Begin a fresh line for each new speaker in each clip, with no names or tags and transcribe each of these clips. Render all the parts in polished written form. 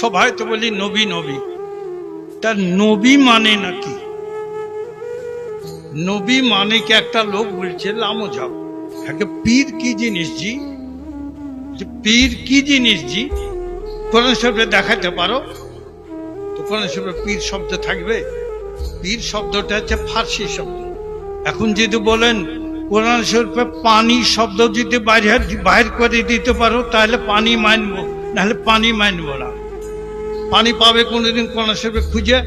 সবাই তো বলি নবী নবী, তার নবী মানে নাকি? নবী মানে কি? একটা লোক বলছে লামো যাও, পীর কি জিনিস জি? পীর কি জিনিস জি? কোরআন শরীফে দেখাতে পারো তো? কোরআন শরীফে পীর শব্দ থাকবে? পীর শব্দটা হচ্ছে ফার্সি শব্দ। এখন যদি বলেন কোরআন শরীফে পানি শব্দ যদি বাইরে করে দিতে পারো তাহলে পানি মানবো, নাহলে পানি মানবো না। পানি পাবে কোনোদিন কোরআন শরীফে খুঁজে?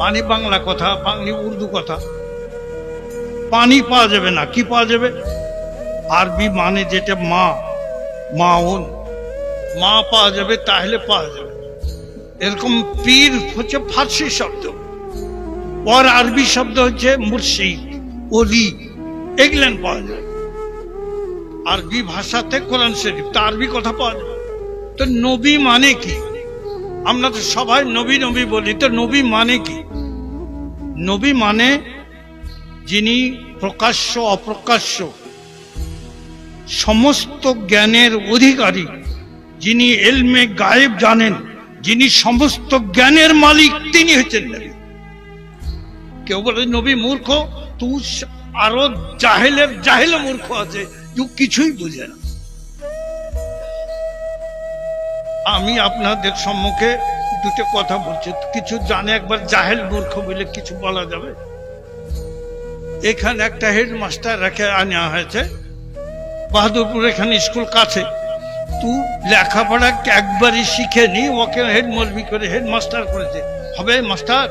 পানি বাংলা কথা, বাংলা উর্দু কথা, পানি পাওয়া যাবে না। কি পাওয়া যাবে? আরবি মানে যেটা মা, মাউন, মা পাওয়া যাবে, তাহলে পাওয়া যাবে। এরকম পীর হচ্ছে ফার্সি শব্দ, আর আরবি শব্দ হচ্ছে মুর্শিদ, ওলি, এগুলেন পাওয়া যায় আরবি ভাষাতে। কোরআন শরীফ তো আরবি কথা পাওয়া যাবে। তো নবী মানে কি? আমরা তো সবাই নবী নবী বলি, তো নবী মানে কি? নবী মানে যিনি প্রকাশ্য অপ্রকাশ্য সমস্ত জ্ঞানের অধিকারী, যিনি ইলমে গায়েব জানেন, যিনি সমস্ত জ্ঞানের মালিক, তিনি হচ্ছেন নবী। কেউ বলে নবী মূর্খ, তু আরো জাহেল মূর্খ আছে, কিছুই বুঝে না। আমি আপনাদের সম্মুখে দুটো কথা বলছি, কিছু জানে একবার জাহেল মূর্খ বলে কিছু বলা যাবে? এখানে একটা হেডমাস্টার রেখে আনা হয়েছে বাহাদুরপুর, এখানে স্কুল কাছে। তু লেখাপড়া একবারই শিখেনি, ওকে হেড মলবি করে হেডমাস্টার করেছে। হবে মাস্টার?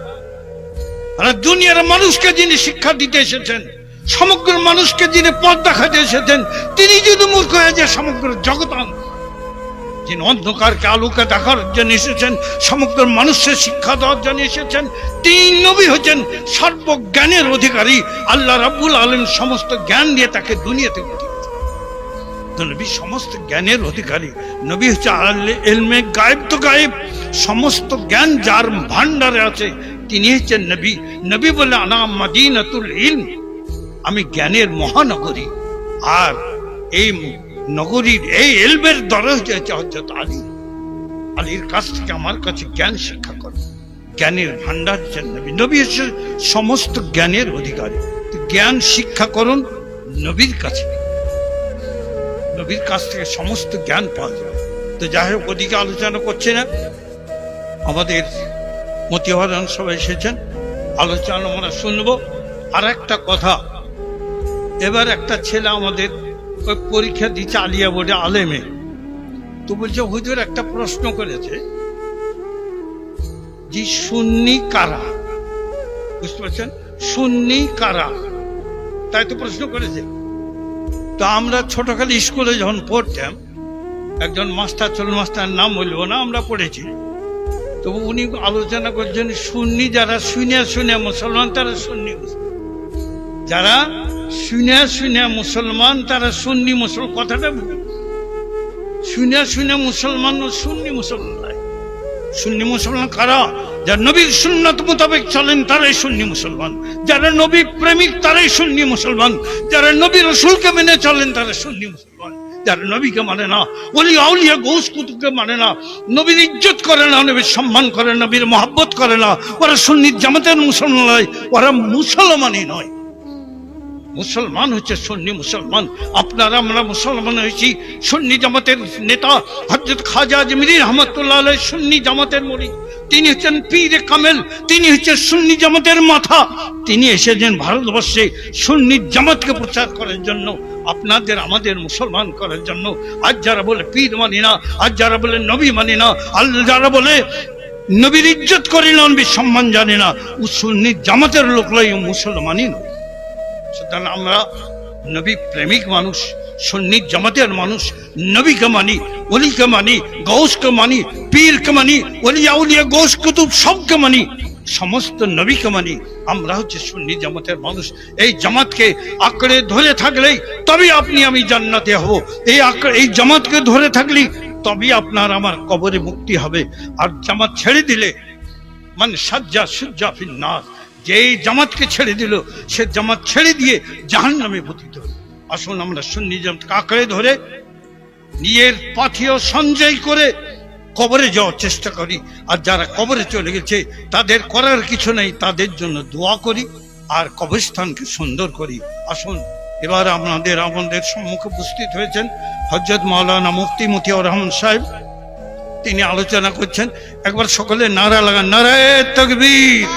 আর দুনিয়ার মানুষকে যিনি শিক্ষা দিতে এসেছেন, সমগ্র মানুষকে যিনি পথ দেখাতে এসেছেন, তিনি যদি মূর্খ হয়ে যায় সমগ্র জগৎ, যিনি অন্ধকারকে আলোকে দেখার জন্য এসেছেন, সমগ্র মানুষের শিক্ষা দেওয়ার জন্য এসেছেন, তিনি নবী হচ্ছেন সর্বজ্ঞানের অধিকারী। আল্লাহ রাব্বুল আলামিন সমস্ত জ্ঞান দিয়ে তাকে দুনিয়াতে পাঠিয়েছেন। নবী সমস্ত জ্ঞানের অধিকারী। নবী হচ্ছে ইলমে গায়েব তো গায়েব, সমস্ত জ্ঞান যার ভান্ডারে আছে তিনি হচ্ছেন নবী। নবী বলে আনা মাদিনাতুল ইলম, আমি জ্ঞানের মহানগরী। আর এই নগরীর এই ইলমের দরজা হচ্ছে হযরত আলী। আলীর কাছ থেকে আমার কাছে জ্ঞান শিক্ষা করো। জ্ঞানের ভান্ডার হচ্ছেন নবী। নবী হচ্ছে সমস্ত জ্ঞানের অধিকারী। জ্ঞান শিক্ষা করুন নবীর কাছে, নবীর কাছ থেকে সমস্ত জ্ঞান পাওয়া যায়। তো যাই হোক, ওদিকে আলোচনা করছে না, আমাদের মতিহারান সবাই এসেছেন, আলোচনা আমরা শুনবো। আর একটা কথা, এবার একটা ছেলে আমাদের ওই পরীক্ষা দিচ্ছে আলিয়া বোর্ডে, আলেমে। তো বলছে হুজুর একটা প্রশ্ন করেছে যে সুন্নি কারা? বুঝতে পারছেন? সুন্নি কারা, তাই তো প্রশ্ন করেছে। তো আমরা ছোটকালে স্কুলে যখন পড়তাম, একজন মাস্টার ছিল, মাস্টার নাম বলবো না, আমরা পড়েছি। তো উনি আলোচনা করছেন সুন্নি যারা শুনে মুসলমান তারা সুন্নি, যারা শুনে মুসলমান তারা সুন্নি মুসলমান। কথাটা শুনে মুসলমান ও সুন্নি মুসলমান নয়। সুন্নি মুসলমান কারা? যারা নবীর সুন্নাত মোতাবেক চলেন তারাই সুন্নি মুসলমান, যারা নবী প্রেমিক তারাই সুন্নি মুসলমান, যারা নবী রাসূলকে মেনে চলেন তারা সুন্নি মুসলমান। যারা নবীকে মানে না, ওলি আউলিয়া গৌস কুতুবকে মানে না, নবীর ইজ্জত করে না, নবীর সম্মান করে না, নবীর মহব্বত করে না, ওরা সুন্নি জামাতের মুসলমান নয়, ওরা মুসলমানই নয়। মুসলমান হচ্ছে সুন্নি মুসলমান। আপনারা আমরা মুসলমান হয়েছি সুন্নি জামাতের নেতা হযরত খাজা আজমিরী রহমাতুল্লাহ আলাইহি সুন্নি জামাতের মুরিদ। তিনি হচ্ছেন পীরে কামেল, তিনি হচ্ছেন সুন্নি জামাতের মাথা। তিনি এসেছেন ভারতবর্ষে সুন্নি জামাতকে প্রচার করার জন্য, আপনাদের আমাদের মুসলমান করার জন্য। আজ যারা বলে পীর মানি না, আজ যারা বলে নবী মানি না, আল্লাহ যারা বলে নবীর ইজ্জত করি না, নবীর সম্মান জানে না, ও সুন্নি জামাতের লোক নয়, মুসলমানই নয়। সুতরাং আমরা নবী প্রেমিক মানুষ, সুন্নি জামাতের মানুষ, নবীকে মানি, ওলিকে মানি, গৌসকে মানি, পীরকে মানি, ওলিয়া উলিয়া গৌস কুতুব সবকে মানি, সমস্ত নবীকে মানি। আমরা হচ্ছে সুন্নি জামাতের মানুষ। এই জামাতকে আঁকড়ে ধরে থাকলেই তবে আপনি আমি জান্নাতে হব। এই জামাতকে ধরে থাকলেই তবে আপনার আমার কবরে মুক্তি হবে। আর জামাত ছেড়ে দিলে মানে সাজ্জা সুজ্জা ফিন্নার, যে জামাতকে ছেড়ে দিল সে জামাত ছেড়ে দিয়ে জাহান্নামে পতিত হল। আসুন আমরা সুন্নি জামাতকে আঁকড়ে ধরে নিজের পাথেয় সঞ্চয় করে কবরে যাওয়ার চেষ্টা করি, আর যারা কবরে চলে গেছে তাদের করার কিছু নেই, তাদের জন্য দোয়া করি আর কবরস্থানকে সুন্দর করি। আসুন এবার আমাদের সম্মুখে উপস্থিত হয়েছেন হযরত মাওলানা মুফতি মতিয়ার রহমান সাহেব, তিনি আলোচনা করছেন। একবার সকলে নারা লাগান, নারায়ে তাকবীর।